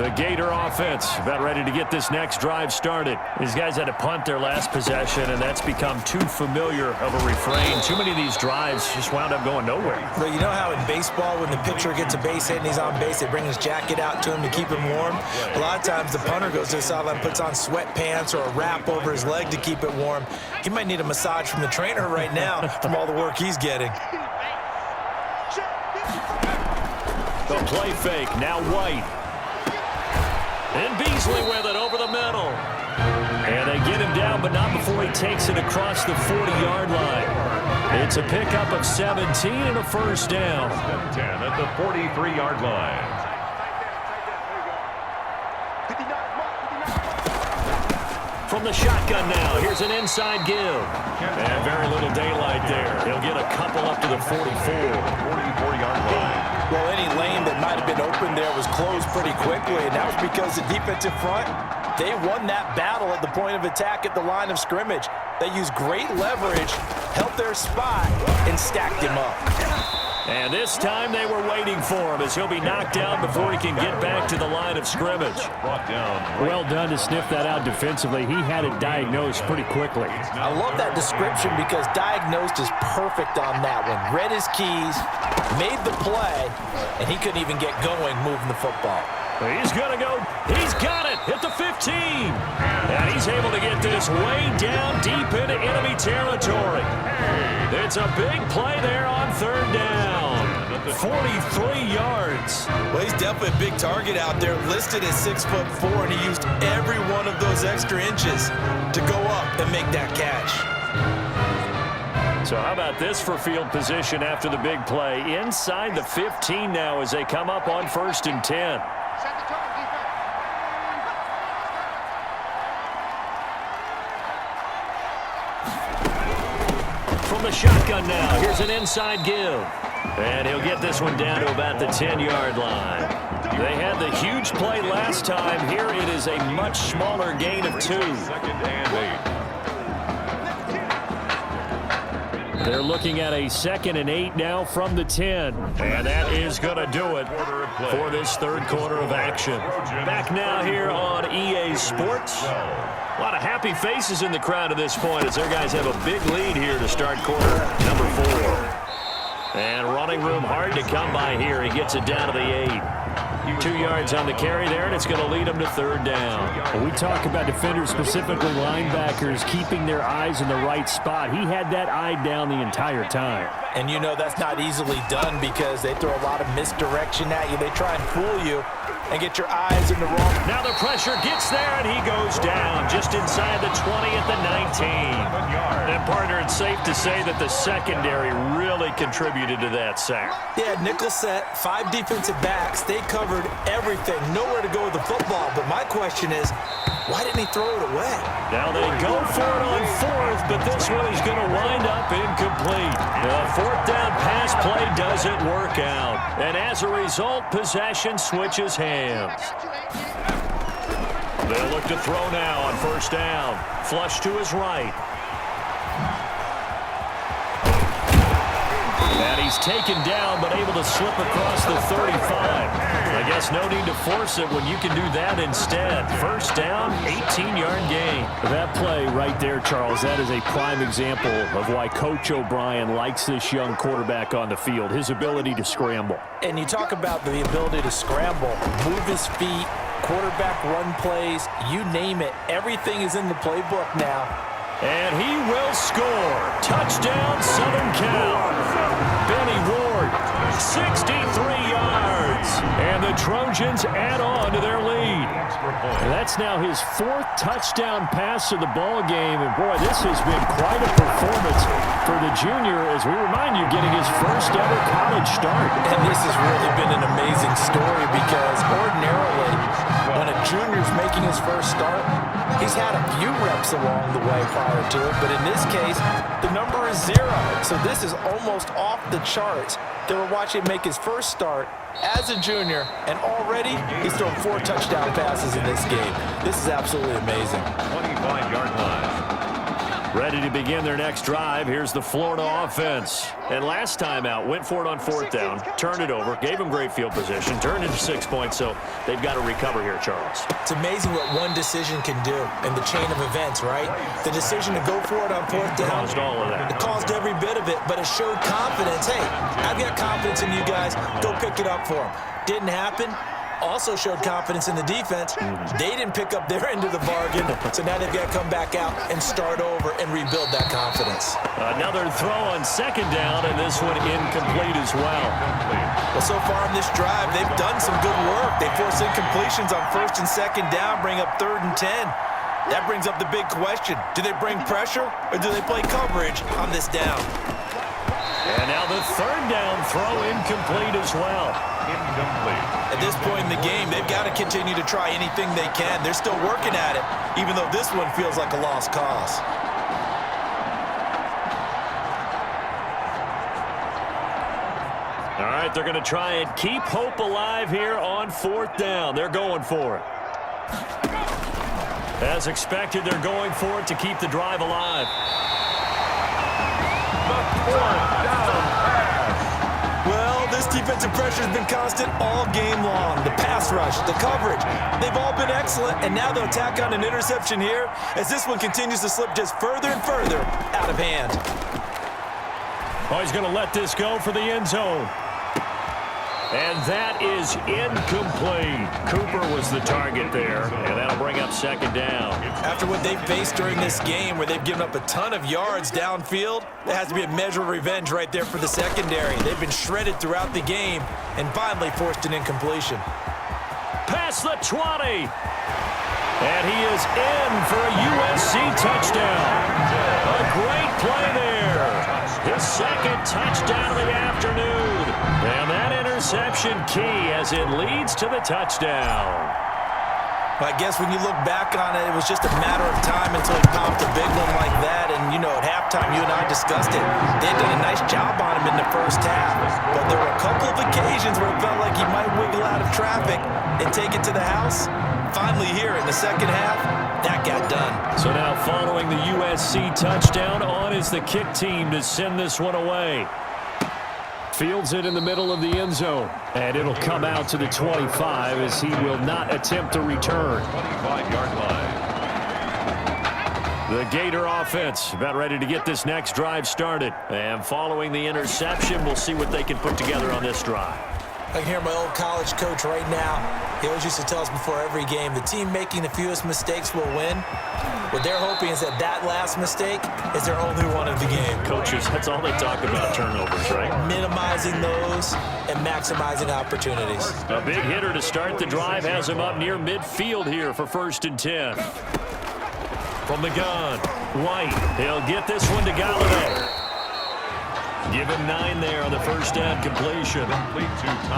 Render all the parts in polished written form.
The Gator offense about ready to get this next drive started. These guys had to punt their last possession, and that's become too familiar of a refrain. Too many of these drives just wound up going nowhere. Well, you know how in baseball when the pitcher gets a base hit and he's on base, they bring his jacket out to him to keep him warm? A lot of times the punter goes to the sideline, puts on sweatpants or a wrap over his leg to keep it warm. He might need a massage from the trainer right now from all the work he's getting. The play fake, now White. And Beasley with it over the middle. And they get him down, but not before he takes it across the 40-yard line. It's a pickup of 17 and a first down. 10 at the 43-yard line. From the shotgun now, here's an inside give. And very little daylight there. He'll get a couple up to the 44-yard line. Well, any lane that might have been open there was closed pretty quickly, and that was because the defensive front, they won that battle at the point of attack at the line of scrimmage. They used great leverage, held their spot, and stacked him up. And this time they were waiting for him as he'll be knocked down before he can get back to the line of scrimmage. Well done to sniff that out defensively. He had it diagnosed pretty quickly. I love that description because diagnosed is perfect on that one. Read his keys, made the play, and he couldn't even get going moving the football. He's going to go. He's got it at the 15. And he's able to get this way down deep into enemy territory. It's a big play there on third down. 43 yards. Well, he's definitely a big target out there, listed at 6'4", and he used every one of those extra inches to go up and make that catch. So how about this for field position after the big play? Inside the 15 now as they come up on 1st and 10. From the shotgun now, here's an inside give. And he'll get this one down to about the 10-yard line. They had the huge play last time. Here it is a much smaller gain of 2. 2nd and 8. They're looking at a 2nd and 8 now from the 10. And that is going to do it for this third quarter of action. Back now here on EA Sports. A lot of happy faces in the crowd at this point as their guys have a big lead here to start quarter number 4. And running room hard to come by here. He gets it down to the 8. 2 yards on the carry there, and it's going to lead him to third down. When we talk about defenders, specifically linebackers, keeping their eyes in the right spot. He had that eye down the entire time. And you know that's not easily done because they throw a lot of misdirection at you. They try and fool you and get your eyes in the wrong. Now the pressure gets there, and he goes down just inside the 20 at the 19. And, partner, it's safe to say that the secondary really contributed to that sack. Yeah, nickel set, 5 defensive backs. They covered everything, nowhere to go with the football. But my question is, why didn't he throw it away? Now they go for it on 4th, but this one is going to wind up incomplete. The 4th down pass play doesn't work out. And as a result, possession switches hands. They'll look to throw now on 1st down. Flush to his right. And he's taken down, but able to slip across the 35. I guess no need to force it when you can do that instead. 1st down, 18-yard gain. That play right there, Charles, that is a prime example of why Coach O'Brien likes this young quarterback on the field, his ability to scramble. And you talk about the ability to scramble, move his feet, quarterback run plays, you name it. Everything is in the playbook now. And he will score. Touchdown, Southern Cal. Benny Ward, 63 yards. And the Trojans add on to their lead. And that's now his 4th touchdown pass of the ball game. And, boy, this has been quite a performance for the junior, as we remind you, getting his first ever college start. And this has really been an amazing story because ordinarily, when a junior's making his first start, he's had a few reps along the way prior to it, but in this case, the number is 0. So this is almost off the charts. They were watching him make his first start as a junior, and already he's thrown 4 touchdown passes in this game. This is absolutely amazing. 25-yard line. Ready to begin their next drive. Here's the Florida offense. And last time out, went for it on fourth down, turned it over, gave them great field position, turned into 6 points, so they've got to recover here, Charles. It's amazing what one decision can do in the chain of events, right? The decision to go for it on fourth down. Caused all of that. It caused every bit of it, but it showed confidence. Hey, I've got confidence in you guys. Go pick it up for them. Didn't happen. Also showed confidence in the defense. They didn't pick up their end of the bargain, so now they've got to come back out and start over and rebuild that confidence. Another throw on second down, and this one incomplete as well. Well, so far in this drive, they've done some good work. They force incompletions on first and second down, bring up 3rd and 10. That brings up the big question. Do they bring pressure, or do they play coverage on this down? And now the 3rd down throw incomplete as well. Incomplete. At this point in the game, they've got to continue to try anything they can. They're still working at it, even though this one feels like a lost cause. All right, they're going to try and keep hope alive here on 4th down. They're going for it. As expected, they're going for it to keep the drive alive. The 4th down pass. Well, this defensive pressure has been constant all game long. The pass rush, the coverage, they've all been excellent, and now they'll tack on an interception here as this one continues to slip just further and further out of hand. Oh, he's going to let this go for the end zone. And that is incomplete. Cooper was the target there, and that'll bring up 2nd down. After what they've faced during this game where they've given up a ton of yards downfield, there has to be a measure of revenge right there for the secondary. They've been shredded throughout the game and finally forced an incompletion. Past the 20. And he is in for a USC touchdown. A great play there. His 2nd touchdown of the afternoon. And that interception key as it leads to the touchdown. I guess when you look back on it, it was just a matter of time until he popped a big one like that. And, you know, at halftime, you and I discussed it. They had done a nice job on him in the first half. But there were a couple of occasions where it felt like he might wiggle out of traffic and take it to the house. Finally here in the second half, that got done. So now following the USC touchdown, on is the kick team to send this one away. Fields it in the middle of the end zone. And it'll come out to the 25 as he will not attempt to return. 25-yard line. The Gator offense about ready to get this next drive started. And following the interception, we'll see what they can put together on this drive. I can hear my old college coach right now. He always used to tell us before every game, the team making the fewest mistakes will win. What they're hoping is that that last mistake is their only one of the game. Coaches, that's all they talk about, turnovers, right? Minimizing those and maximizing opportunities. A big hitter to start the drive has him up near midfield here for 1st and 10. From the gun, White. He'll get this one to Galladay. Give him 9 there on the first down completion.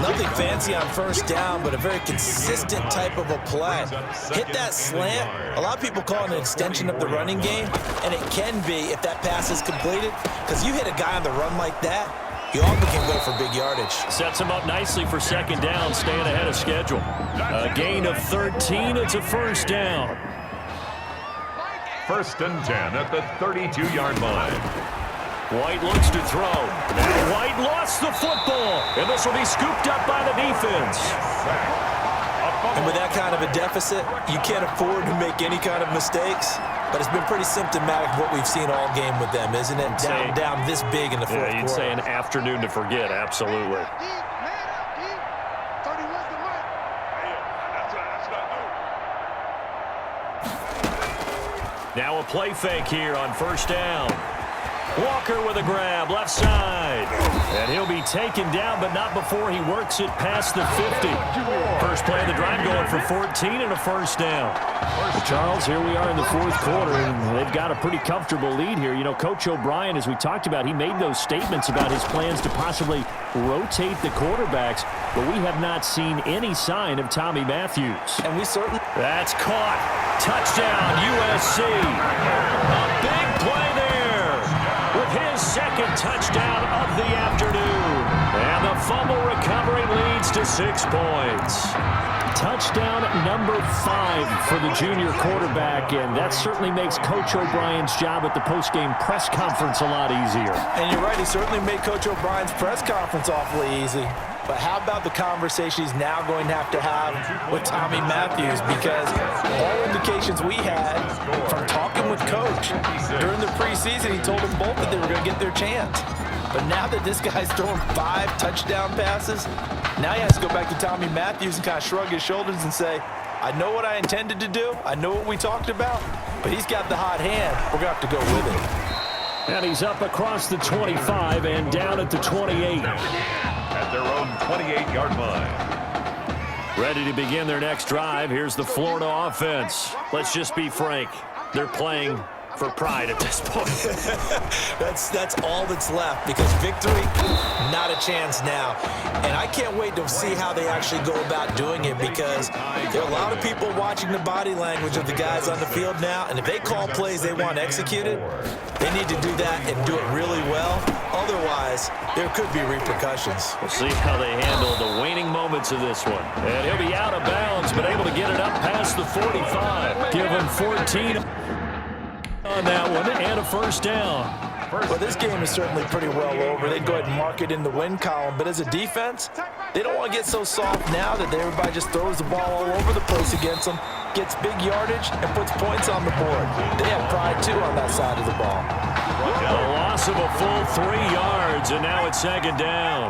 Nothing fancy on first down, but a very consistent type of a play. Hit that slant. A lot of people call it an extension of the running game, and it can be if that pass is completed, because you hit a guy on the run like that, you often can go for big yardage. Sets him up nicely for 2nd down, staying ahead of schedule. A gain of 13, it's a first down. 1st and 10 at the 32-yard line. White looks to throw. And White lost the football. And this will be scooped up by the defense. And with that kind of a deficit, you can't afford to make any kind of mistakes. But it's been pretty symptomatic of what we've seen all game with them, isn't it? Down this big in the fourth quarter. You'd say an afternoon to forget, absolutely. Now a play fake here on first down. Walker with a grab, left side. And he'll be taken down, but not before he works it past the 50. First play of the drive going for 14 and a first down. Charles, here we are in the fourth quarter, and they've got a pretty comfortable lead here. You know, Coach O'Brien, as we talked about, he made those statements about his plans to possibly rotate the quarterbacks, but we have not seen any sign of Tommy Matthews. And we certainly... That's caught. Touchdown, USC. A big play there with his 2nd touchdown of the afternoon. And And the fumble recovery leads to 6 points. Touchdown number 5 for the junior quarterback, and that certainly makes Coach O'Brien's job at the postgame press conference a lot easier. And you're right, he certainly made Coach O'Brien's press conference awfully easy. But how about the conversation he's now going to have with Tommy Matthews? Because all indications we had from talking with Coach during the preseason, he told them both that they were going to get their chance. But now that this guy's throwing 5 touchdown passes, now he has to go back to Tommy Matthews and kind of shrug his shoulders and say, I know what I intended to do. I know what we talked about. But he's got the hot hand. We're going to have to go with it. And he's up across the 25 and down at the 28. At their own 28-yard line. Ready to begin their next drive. Here's the Florida offense. Let's just be frank. They're playing for pride at this point. That's all that's left, because victory, not a chance now. And I can't wait to see how they actually go about doing it, because there are a lot of people watching the body language of the guys on the field now, and if they call plays they want executed, they need to do that and do it really well. Otherwise, there could be repercussions. We'll see how they handle the waning moments of this one. And he'll be out of bounds, but able to get it up past the 45. Give him 14 on that one, and a first down. Well, this game is certainly pretty well over. They'd go ahead and mark it in the win column. But as a defense, they don't want to get so soft now that everybody just throws the ball all over the place against them, gets big yardage, and puts points on the board. They have pride, too, on that side of the ball. A loss of a full 3 yards, and now it's second down.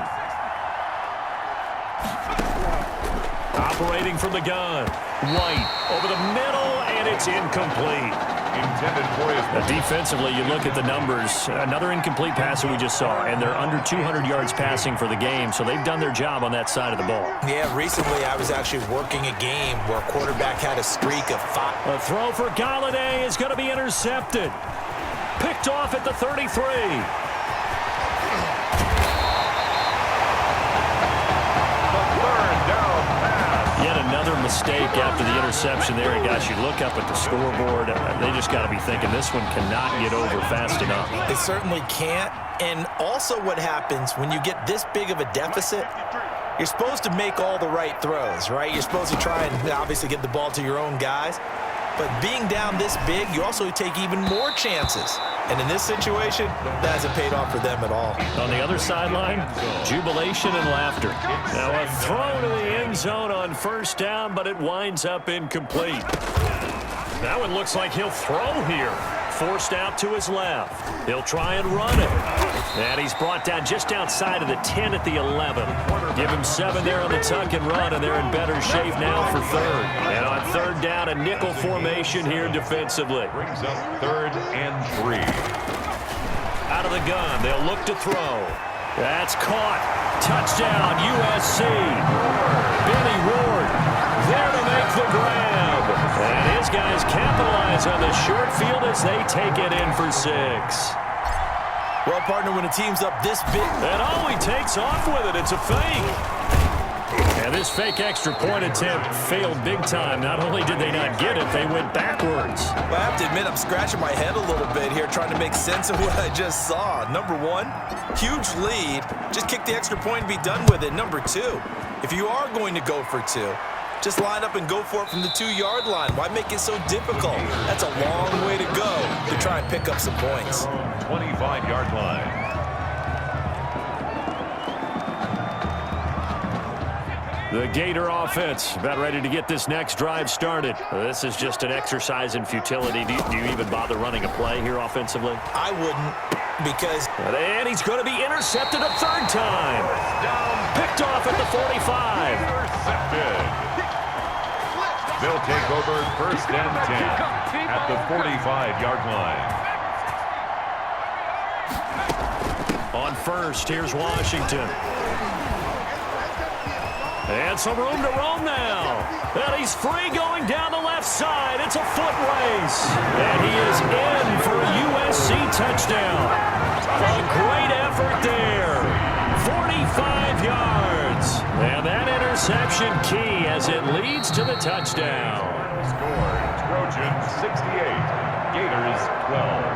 Operating from the gun. White over the middle, and it's incomplete. Intended for his Defensively, you look at the numbers. Another incomplete pass that we just saw, and they're under 200 yards passing for the game, so they've done their job on that side of the ball. Yeah, recently I was actually working a game where a quarterback had a streak of 5. A throw for Galladay is going to be intercepted. Picked off at the 33. Yet another mistake after the interception there. And guys, you look up at the scoreboard, they just got to be thinking this one cannot get over fast enough. It certainly can't. And also what happens when you get this big of a deficit, you're supposed to make all the right throws, right? You're supposed to try and obviously get the ball to your own guys. But being down this big, you also take even more chances. And in this situation, that hasn't paid off for them at all. On the other sideline, jubilation and laughter. Now a throw to the end zone on first down, but it winds up incomplete. That one looks like he'll throw here. Forced out to his left. He'll try and run it. And he's brought down just outside of the 10 at the 11. Give him 7 there on the tuck and run, and they're in better shape now for third. And on third down, a nickel formation here defensively. brings up 3rd and 3. Out of the gun, they'll look to throw. That's caught. Touchdown, USC. Benny Ward there to make the grab. And his guys capitalize on the short field as they take it in for 6. Well, partner, when a team's up this big, And oh, he takes off with it. It's a fake. And this fake extra point attempt failed big time. Not only did they not get it, they went backwards. well, I have to admit I'm scratching my head a little bit here trying to make sense of what I just saw. Number one, huge lead. Just kick the extra point and be done with it. Number two, if you are going to go for 2, just line up and go for it from the 2-yard line. Why make it so difficult? That's a long way to go to try and pick up some points. 25-yard line. The Gator offense about ready to get this next drive started. This is just an exercise in futility. Do you even bother running a play here offensively? I wouldn't, because And he's going to be intercepted a 3rd time. Picked off at the 45. Intercepted. They'll take over 1st and 10 at the 45-yard line. On first, here's Washington. And some room to roam now. And he's free going down the left side. It's a foot race. And he is in for a USC touchdown. A great effort there. 45 yards. And that interception key as it leads to the touchdown. Score, Trojans 68, Gators 12.